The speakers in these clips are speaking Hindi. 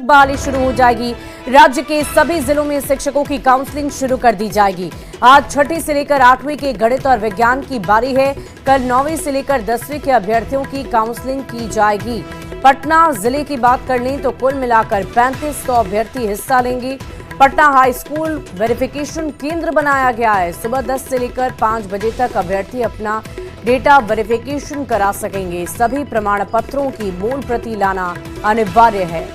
बहाली शुरू हो जाएगी। राज्य के सभी जिलों में शिक्षकों की काउंसलिंग शुरू कर दी जाएगी। आज छठी से लेकर 8वीं के गणित और विज्ञान की बारी है। कल 9वीं से लेकर 10वीं के अभ्यर्थियों की काउंसलिंग की जाएगी। पटना जिले की बात कर लें तो कुल मिलाकर 3500 अभ्यर्थी हिस्सा लेंगे। पटना हाई स्कूल वेरिफिकेशन केंद्र बनाया गया है। सुबह 10 से लेकर 5 बजे तक अभ्यर्थी अपना डेटा वेरिफिकेशन करा सकेंगे। सभी प्रमाण पत्रों की मूल प्रति लाना अनिवार्य है।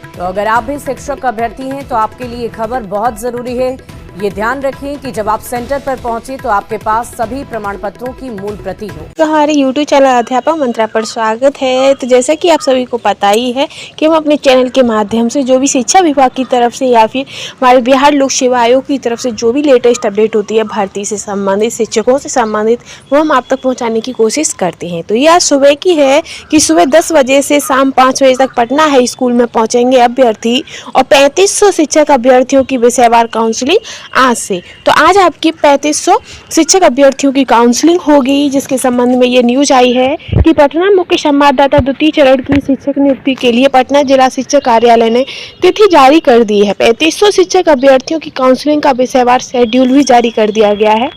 तो अगर आप भी शिक्षक अभ्यर्थी हैं तो आपके लिए खबर बहुत जरूरी है। ये ध्यान रखें कि जब आप सेंटर पर पहुंचे तो आपके पास सभी प्रमाण पत्रों की मूल प्रति हो। तो हमारे यूट्यूब चैनल अध्यापक मंत्रा पर स्वागत है। तो जैसा कि आप सभी को पता ही है कि हम अपने चैनल के माध्यम से जो भी शिक्षा विभाग की तरफ से या फिर हमारे बिहार लोक सेवा आयोग की तरफ से जो भी लेटेस्ट अपडेट होती है भर्ती से संबंधित, शिक्षकों से संबंधित, वो हम आप तक पहुँचाने की कोशिश करते हैं। तो ये आज सुबह की है कि सुबह 10 बजे से शाम 5 बजे तक पटना हाई स्कूल में पहुँचेंगे अभ्यर्थी और 3500 शिक्षक अभ्यर्थियों की विषयवार काउंसलिंग आज से। तो आज आपकी 3500 शिक्षक अभ्यर्थियों की काउंसलिंग होगी, जिसके संबंध में ये न्यूज आई है कि पटना मुख्य संवाददाता द्वितीय चरण की शिक्षक नियुक्ति के लिए पटना जिला शिक्षक कार्यालय ने तिथि जारी कर दी है। 3500 शिक्षक अभ्यर्थियों की काउंसलिंग का विषयवार शेड्यूल भी जारी कर दिया गया है।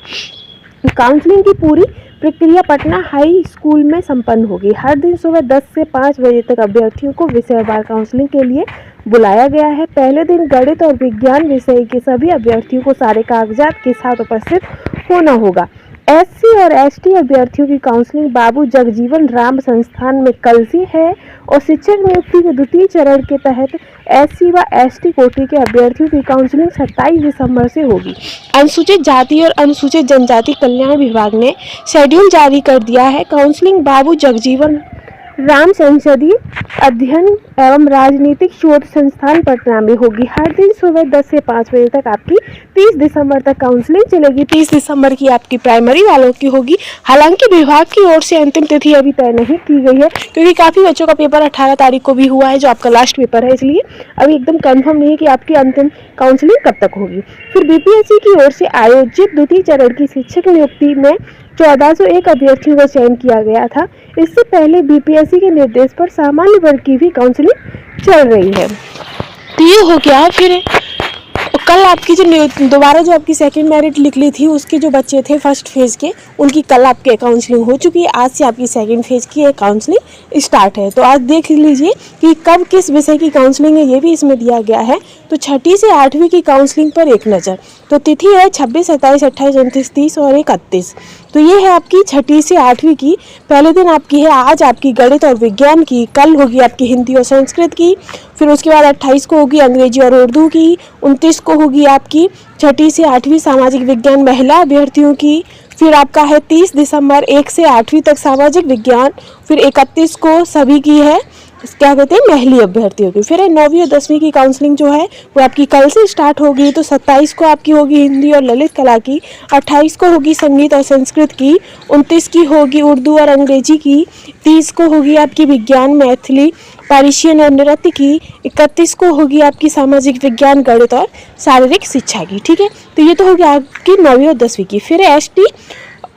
काउंसलिंग की पूरी प्रक्रिया पटना हाई स्कूल में संपन्न होगी। हर दिन सुबह 10 से 5 बजे तक अभ्यर्थियों को विषयवार काउंसलिंग के लिए बुलाया गया है। पहले दिन गणित और विज्ञान विषय के सभी अभ्यर्थियों को सारे कागजात के साथ उपस्थित होना होगा। एससी और एसटी अभ्यर्थियों की काउंसलिंग बाबू जगजीवन राम संस्थान में कल से है और शिक्षक नियुक्ति के द्वितीय चरण के तहत एससी व एसटी कोटि के अभ्यर्थियों की काउंसलिंग 27 दिसंबर से होगी। अनुसूचित जाति और अनुसूचित जनजाति कल्याण विभाग ने शेड्यूल जारी कर दिया है। काउंसलिंग बाबू जगजीवन राम संसदीय अध्ययन एवं राजनीतिक शोध संस्थान पटना में होगी। हर दिन सुबह 10 से 5 बजे तक आपकी 30 दिसंबर तक काउंसलिंग चलेगी। 30 दिसंबर की आपकी प्राइमरी वालों की होगी। हालांकि विभाग की ओर से अंतिम तिथि अभी तय नहीं की गई है, क्योंकि काफ़ी बच्चों का पेपर 18 तारीख को भी हुआ है, जो आपका लास्ट पेपर है, इसलिए अभी एकदम कंफर्म नहीं है कि आपकी अंतिम काउंसलिंग कब तक होगी। फिर बीपीएससी की ओर से आयोजित द्वितीय चरण की शिक्षक नियुक्ति में 1401 अभ्यर्थियों का चयन किया गया था। इससे पहले बीपीएससी के निर्देश पर सामान्य वर्ग की भी काउंसलिंग चल रही है। तो ये हो गया। फिर कल आपकी जो दोबारा जो आपकी सेकंड मेरिट निकली थी, उसके जो बच्चे थे फर्स्ट फेज के, उनकी कल आपकी काउंसलिंग हो चुकी है। आज से आपकी सेकंड फेज की काउंसलिंग स्टार्ट है। तो आज देख लीजिए कि कब किस विषय की काउंसलिंग है, ये भी इसमें दिया गया है। तो छठी से 8वीं की काउंसलिंग पर एक नज़र। तो तिथि है 26, 27, 28, 29, 30 और 31। तो ये है आपकी छठी से 8वीं की। पहले दिन आपकी है आज आपकी गणित और विज्ञान की, कल होगी आपकी हिंदी और संस्कृत की, फिर उसके बाद 28 को होगी अंग्रेजी और उर्दू की, 29 को होगी आपकी छठी से 8वीं सामाजिक विज्ञान महिला अभ्यर्थियों की, फिर आपका है 30 दिसंबर 1 से 8वीं तक सामाजिक विज्ञान, फिर 31 को सभी की है क्या कहते हैं महिला अभ्यर्थियों की। फिर 9वीं और 10वीं की काउंसलिंग जो है वो आपकी कल से स्टार्ट होगी। तो 27 को आपकी होगी हिंदी और ललित कला की, 28 को होगी संगीत और संस्कृत की, 29 की होगी उर्दू और अंग्रेजी की, 30 को होगी आपकी विज्ञान मैथिली पारिशियन और नृत्य की, 31 को होगी आपकी सामाजिक विज्ञान गणित और शारीरिक शिक्षा की। ठीक है, तो ये तो होगी आपकी 9वीं और 10वीं की। फिर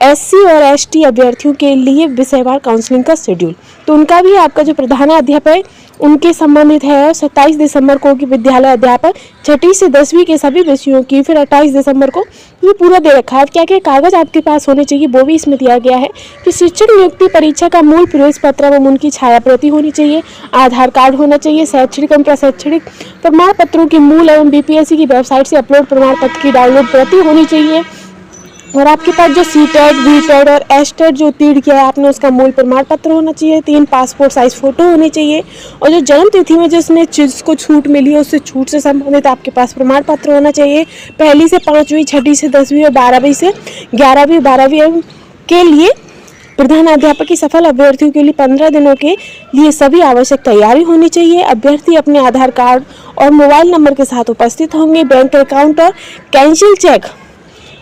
एससी और एसटी अभ्यर्थियों के लिए विषयवार काउंसलिंग का शेड्यूल, तो उनका भी आपका जो प्रधानाध्यापक उनके संबंधित है 27 दिसंबर को कि विद्यालय अध्यापक छठी से 10वीं के सभी विषयों की, फिर 28 दिसंबर को ये पूरा दे रखा है। क्या क्या कागज आपके पास होने चाहिए वो भी इसमें दिया गया है कि शिक्षक नियुक्ति परीक्षा का मूल प्रवेश पत्र एवं उनकी छायाप्रति होनी चाहिए, आधार कार्ड होना चाहिए, शैक्षणिक एवं प्रशैक्षणिक प्रमाण पत्रों की मूल एवं बीपीएससी की वेबसाइट से अपलोड प्रमाण पत्र की डाउनलोड प्रति होनी चाहिए, और आपके पास जो सीटेट, वीटेट और एस्टेट जो उत्तीर्ण किया है आपने उसका मूल प्रमाण पत्र होना चाहिए, 3 पासपोर्ट साइज फोटो होने चाहिए, और जो जन्म तिथि में जिसको छूट मिली है उससे छूट से संबंधित आपके पास प्रमाण पत्र होना चाहिए। पहली से 5वीं, छठी से 10वीं और 12वीं से 11वीं 12वीं के लिए प्रधानाध्यापक की सफल अभ्यर्थियों के लिए 15 दिनों के लिए सभी आवश्यक तैयारी होनी चाहिए। अभ्यर्थी अपने आधार कार्ड और मोबाइल नंबर के साथ उपस्थित होंगे। बैंक अकाउंट और कैंसिल चेक,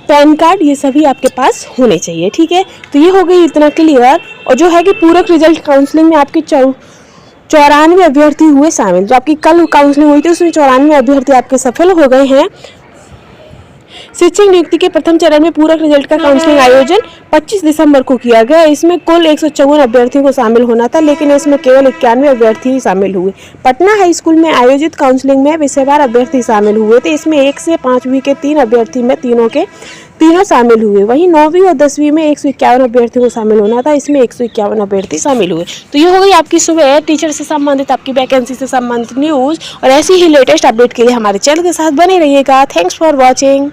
पैन कार्ड, ये सभी आपके पास होने चाहिए। ठीक है, तो ये हो गई इतना क्लियर। और जो है कि पूरक रिजल्ट काउंसलिंग में आपके 94 अभ्यर्थी हुए शामिल। जो आपकी कल काउंसलिंग हुई थी उसमें 94 अभ्यर्थी आपके सफल हो गए हैं। शिक्षक नियुक्ति के प्रथम चरण में पूरक रिजल्ट का काउंसलिंग आयोजन 25 दिसंबर को किया गया। इसमें कुल 154 अभ्यर्थियों को शामिल होना था, लेकिन इसमें केवल 91 अभ्यर्थी ही शामिल हुए। पटना हाई स्कूल में आयोजित काउंसलिंग में विषयवार अभ्यर्थी शामिल हुए थे। इसमें 1 से 5वीं के 3 अभ्यर्थी में तीनों शामिल हुए। वहीं 9वीं और 10वीं में 151 अभ्यर्थियों को शामिल होना था। इसमें 151 अभ्यर्थी शामिल हुए। तो ये हो गई आपकी सुबह टीचर से संबंधित, आपकी वैकेंसी से संबंधित न्यूज़। और ऐसी ही लेटेस्ट अपडेट के लिए हमारे चैनल के साथ बने रहिएगा। Thanks for watching.